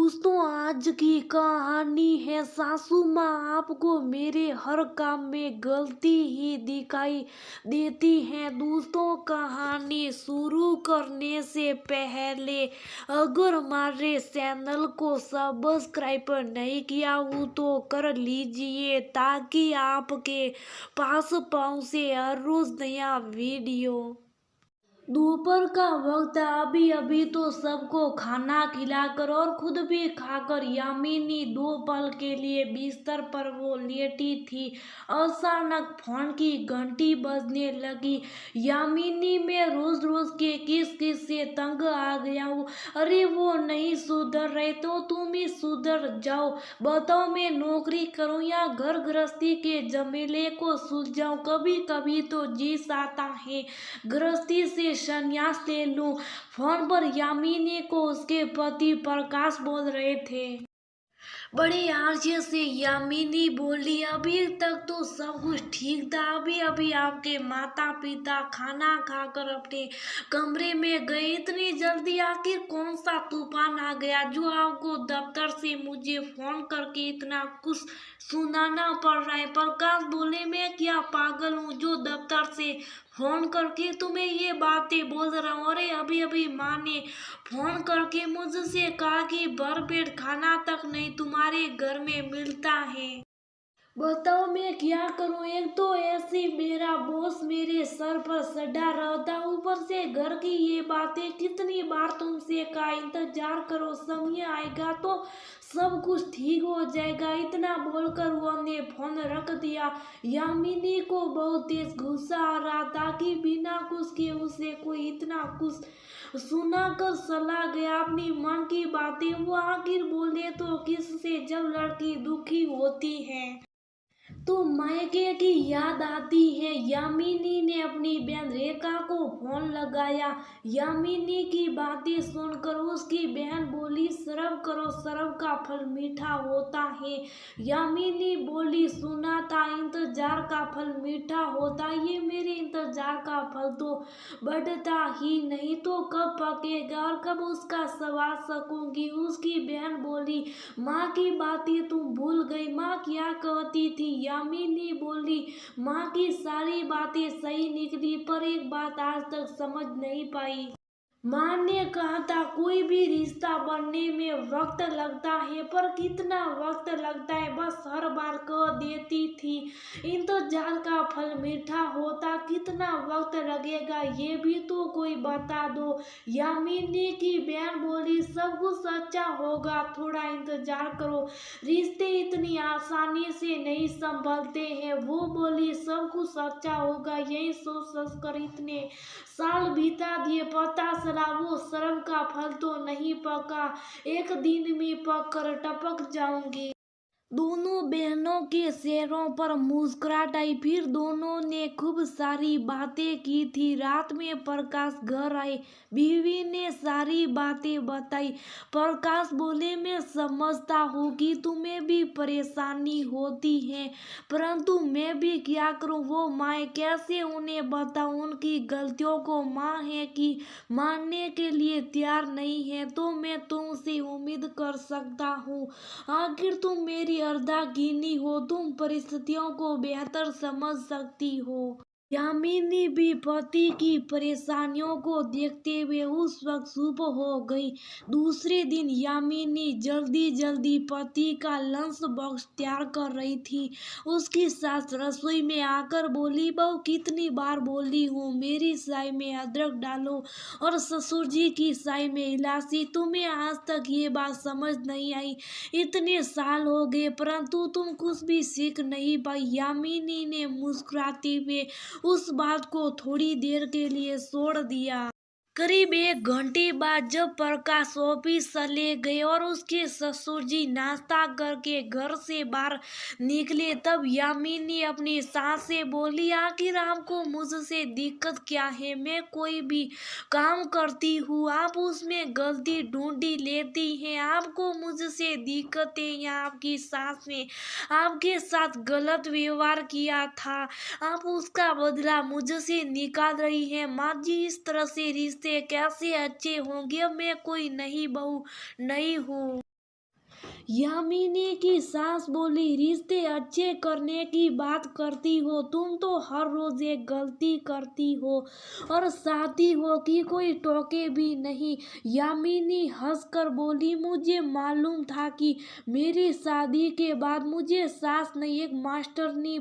दोस्तों, आज की कहानी है सासू माँ आपको मेरे हर काम में गलती ही दिखाई देती है। दोस्तों, कहानी शुरू करने से पहले अगर हमारे चैनल को सब्सक्राइब नहीं किया हो तो कर लीजिए ताकि आपके पास पहुंचे हर रोज नया वीडियो। दोपहर का वक्त अभी अभी तो सबको खाना खिलाकर और खुद भी खाकर यामिनी दो पल के लिए बिस्तर पर वो लेटी थी। अचानक फोन की घंटी बजने लगी। यामिनी, मैं रोज रोज के किस किस से तंग आ गया हूँ। अरे वो नहीं सुधर रहे तो तुम ही सुधर जाओ। बताओ, मैं नौकरी करूँ या घर गृहस्थी के झमेले को सुलझाऊं। कभी कभी तो जी आता है गृहस्थी से संन्यास ले लूं। फोन पर यामिनी को उसके पति प्रकाश बोल रहे थे। बड़े आश्चर्य से यामिनी बोली, अभी तक तो सब कुछ ठीक था। अभी अभी आपके माता पिता खाना खाकर अपने कमरे में गए। इतनी जल्दी आखिर कौन सा तूफान आ गया जो आपको दफ्तर से मुझे फोन करके इतना कुछ सुनाना पड़ रहा है। प्रकाश बोले, मैं क्या पागल हूँ जो दफ्तर से फोन करके तुम्हें ये बातें बोल रहा हूँ। अरे अभी अभी माँ ने फोन करके मुझसे कहा कि भरपेट खाना तक नहीं तुम्हारे घर में मिलता है। बताओ मैं क्या करूं। एक तो ऐसी मेरा बॉस मेरे सर पर सड़ा रहता, ऊपर से घर की ये बातें। कितनी बार तुमसे कहा इंतजार करो, समय आएगा तो सब कुछ ठीक हो जाएगा। इतना बोलकर उन्होंने फोन रख दिया। यामिनी को बहुत तेज गुस्सा आ रहा था कि बिना कुछ के उसे कोई इतना कुछ सुनाकर चला गया। अपनी मन की बातें वो आखिर बोले तो किससे जब लड़की दुखी होती है तो मायके की याद आती है। यामिनी ने अपनी बहन रेखा को फोन लगाया। यामिनी की बातें सुनकर उसकी बहन बोली, शर्म करो, शर्म का फल मीठा होता है। यामिनी बोली, सुना था इंतजार का फल मीठा होता। ये मेरे इंतजार का फल तो बढ़ता ही नहीं, तो कब पकेगा और कब उसका स्वाद सकूंगी। उसकी बहन बोली, माँ की बातें तुम भूल गई। माँ क्या कहती थी? यामिनी बोली, माँ की सारी बातें सही निकली पर एक बात आज तक समझ नहीं पाई। माँ ने कहा था कोई भी रिश्ता बनने में वक्त लगता है, पर कितना वक्त लगता है बस हर बार कह देती थी इंतजार का फल मीठा होता। कितना वक्त लगेगा ये भी तो कोई बता दो। यामिनी की बहन बोली, सब कुछ अच्छा होगा, थोड़ा इंतजार करो, रिश्ते इतनी आसानी से नहीं संभलते हैं। वो बोली, सब कुछ अच्छा होगा, यही सोच सोच कर इतने साल बिता दिए, पता चला वो शर्म का फल तो नहीं पका, एक दिन में पक कर टपक जाऊंगी। दोनों बहनों के चेहरों पर मुस्कुराहट आई। फिर दोनों ने खूब सारी बातें की थी। रात में प्रकाश घर आए, बीवी ने सारी बातें बताई। प्रकाश बोले, मैं समझता हूँ कि तुम्हें भी परेशानी होती है, परंतु मैं भी क्या करूँ। वो माँ कैसे उन्हें बताऊँ, उनकी गलतियों को। माँ है कि मानने के लिए तैयार नहीं है तो मैं तुमसे उम्मीद कर सकता हूँ। आखिर तुम मेरी अर्धांगिनी हो, तुम परिस्थितियों को बेहतर समझ सकती हो। यामिनी भी पति की परेशानियों को देखते हुए उस वक्त चुप हो गई। दूसरे दिन यामिनी जल्दी जल्दी पति का लंच बॉक्स तैयार कर रही थी। उसकी सास रसोई में आकर बोली, बहू कितनी बार बोली हूँ मेरी चाय में अदरक डालो और ससुर जी की चाय में इलायची, तुम्हें आज तक ये बात समझ नहीं आई। इतने साल हो गए परंतु तुम कुछ भी सीख नहीं पाई। यामिनी ने मुस्कुराते हुए उस बात को थोड़ी देर के लिए छोड़ दिया। करीब 1 घंटे बाद जब प्रकाश ऑफिस चले गए और उसके ससुर जी नाश्ता करके घर से बाहर निकले, तब यामिनी अपनी सास से बोली, आखिर आपको मुझसे दिक्कत क्या है? मैं कोई भी काम करती हूँ आप उसमें गलती ढूंढी लेती हैं। आपको मुझसे दिक्कत है या आपकी सास ने आपके साथ गलत व्यवहार किया था, आप उसका बदला मुझसे निकाल रही हैं। माँ जी, इस तरह से रिश्ते कैसे अच्छे होंगे? अब मैं कोई नई बहू नहीं हूँ। यामिनी की सास बोली, रिश्ते अच्छे करने की बात करती हो तुम तो हर रोज एक गलती करती हो और चाहती हो कि कोई टोके भी नहीं। यामिनी हंसकर बोली, मुझे मालूम था कि मेरी शादी के बाद मुझे सास नहीं एक मास्टरनी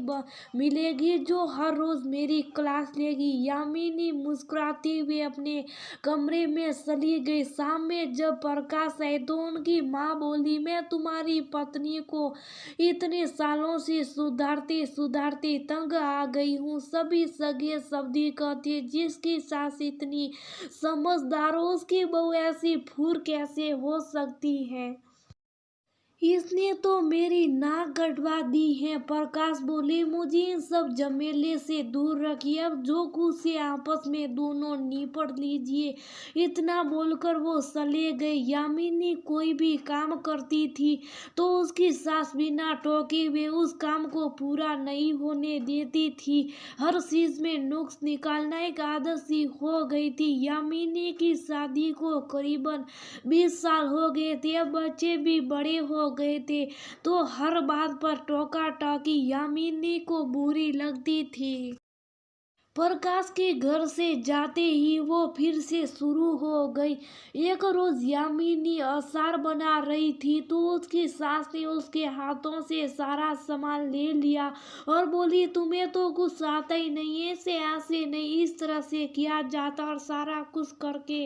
मिलेगी जो हर रोज मेरी क्लास लेगी। यामिनी मुस्कुराती हुई अपने कमरे में चली गई। शाम में जब प्रकाश आए तो उनकी माँ बोली, मैं तुम्हारी पत्नी को इतने सालों से सुधारते सुधारते तंग आ गई हूँ। सभी सगे सब्जी कहते, जिसकी सास इतनी समझदार हो उसकी बहू ऐसी फूर कैसे हो सकती है। इसने तो मेरी नाक कटवा दी है। प्रकाश बोले, मुझे इन सब झमेले से दूर रखिए, अब जो कुछ से आपस में दोनों निपट लीजिए। इतना बोलकर वो चले गए। यामिनी कोई भी काम करती थी तो उसकी सास बिना टोके हुए उस काम को पूरा नहीं होने देती थी। हर चीज में नुक्स निकालना एक आदत सी हो गई थी। यामिनी की शादी को करीबन 20 साल हो गए थे। अब बच्चे भी बड़े हो गए थे तो हर बात पर टोका टाकी यामिनी को बुरी लगती थी। प्रकाश के घर से जाते ही वो फिर से शुरू हो गई। एक रोज यामिनी अचार बना रही थी तो उसकी सास ने उसके हाथों से सारा सामान ले लिया और बोली, तुम्हें तो कुछ आता ही नहीं है, ऐसे नहीं इस तरह से किया जाता, और सारा कुछ करके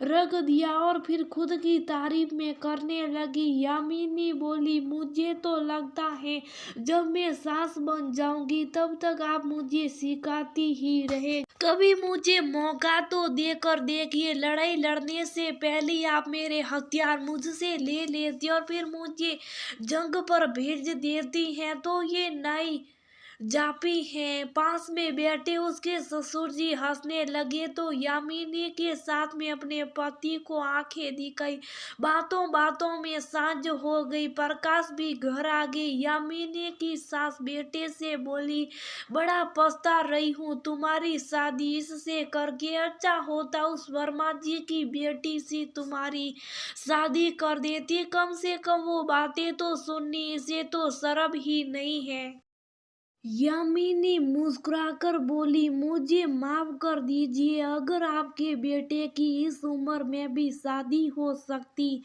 रख दिया और फिर खुद की तारीफ में करने लगी। यामिनी बोली, मुझे तो लगता है जब मैं सास बन जाऊंगी तब तक आप मुझे सिखाती ही रहे। कभी मुझे मौका तो देकर देखिए, लड़ाई लड़ने से पहले आप मेरे हथियार मुझसे ले लेती और फिर मुझे जंग पर भेज देती हैं। तो ये नई जापी हैं। पास में बैठे उसके ससुर जी हंसने लगे तो यामिनी के साथ में अपने पति को आंखें दिखाई। बातों बातों में सांझ हो गई। प्रकाश भी घर आ गई। यामिनी की सास बेटे से बोली, बड़ा पछता रही हूँ, तुम्हारी शादी इससे करके अच्छा होता उस वर्मा जी की बेटी से तुम्हारी शादी कर देती, कम से कम वो बातें तो सुननी, इसे तो शर्म ही नहीं है। यामिनी मुस्कुराकर बोली, मुझे माफ कर दीजिए, अगर आपके बेटे की इस उम्र में भी शादी हो सकती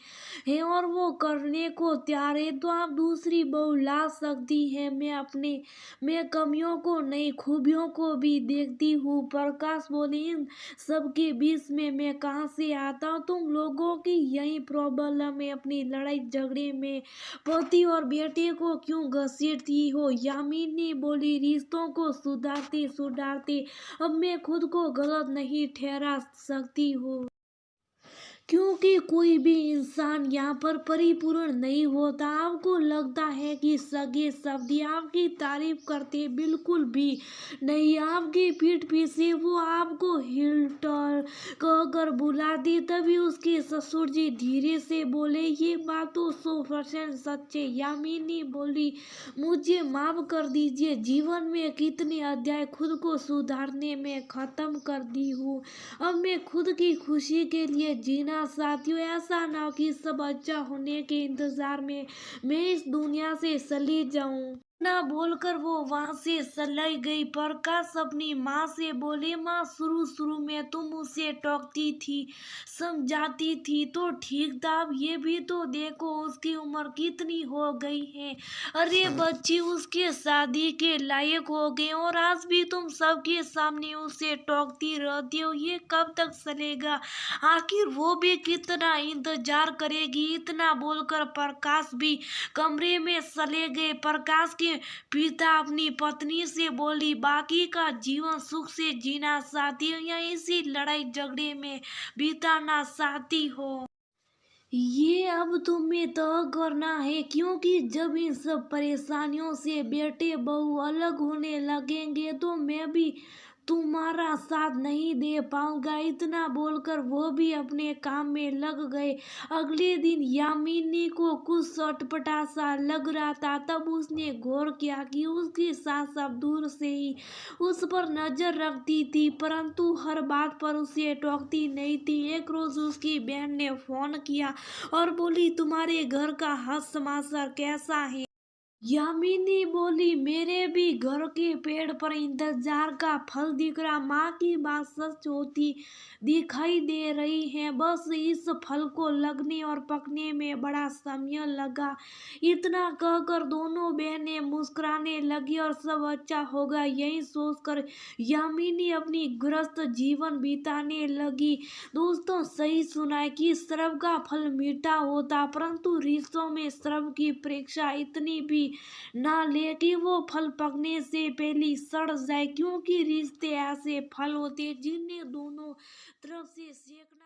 है और वो करने को तैयार है तो आप दूसरी बहू ला सकती हैं। मैं कमियों को नहीं खूबियों को भी देखती हूँ। प्रकाश बोली, इन सबके बीच में मैं कहाँ से आता हूँ, तुम लोगों की यही प्रॉब्लम है, अपनी लड़ाई झगड़े में पति और बेटे को क्यों घसीटती हो। यामिनी बोली, रिश्तों को सुधारते सुधारते अब मैं खुद को गलत नहीं ठहरा सकती हूँ, क्योंकि कोई भी इंसान यहाँ पर परिपूर्ण नहीं होता। आपको लगता है कि सगे शब्द आपकी तारीफ करते, बिल्कुल भी नहीं। आपकी पीठ पीछे वो आपको हिल्टर कहकर बुलाती। तभी उसके ससुर जी धीरे से बोले, ये बात तो 100% सच है। यामिनी बोली, मुझे माफ कर दीजिए, जीवन में कितने अध्याय खुद को सुधारने में खत्म कर दी हूँ। अब मैं खुद की खुशी के लिए जीना चाहती हूँ। ऐसा ना हो कि सब अच्छा होने के इंतजार में मैं इस दुनिया से चली जाऊं। ना बोलकर वो वहां से चली गई। प्रकाश अपनी माँ से बोले, माँ शुरू शुरू में तुम उसे टोकती थी, समझाती थी तो ठीक था, अब ये भी तो देखो उसकी उम्र कितनी हो गई है। अरे बच्ची उसके शादी के लायक हो गए और आज भी तुम सबके सामने उसे टोकती रहती हो, ये कब तक चलेगा, आखिर वो भी कितना इंतजार करेगी। इतना बोलकर प्रकाश भी कमरे में चले गए। प्रकाश के पिता अपनी पत्नी से बोली, बाकी का जीवन सुख से जीना चाहती हो या इसी लड़ाई झगड़े में बिताना चाहती हो, ये अब तुम्हें तय करना है, क्योंकि जब इन सब परेशानियों से बेटे बहू अलग होने लगेंगे तो मैं भी तुम्हारा साथ नहीं दे पाऊंगा। इतना बोलकर वो भी अपने काम में लग गए। अगले दिन यामिनी को कुछ चटपटा सा लग रहा था। तब उसने गौर किया कि उसकी सास अब दूर से ही उस पर नजर रखती थी, परंतु हर बात पर उसे टोकती नहीं थी। एक रोज उसकी बहन ने फोन किया और बोली, तुम्हारे घर का हाल समाचार कैसा है? यामिनी बोली, मेरे भी घर के पेड़ पर इंतजार का फल दिख रहा। माँ की बात सच होती दिखाई दे रही है, बस इस फल को लगने और पकने में बड़ा समय लगा। इतना कहकर दोनों बहनें मुस्कुराने लगी और सब अच्छा होगा यही सोचकर यामिनी अपनी गृहस्थ जीवन बिताने लगी। दोस्तों, सही सुना है कि श्रम का फल मीठा होता, परंतु रिश्तों में श्रम की परीक्षा इतनी भी ना ले कि वो फल पकने से पहले सड़ जाए, क्योंकि रिश्ते ऐसे फल होते हैं जिन्हें दोनों तरफ से सेकना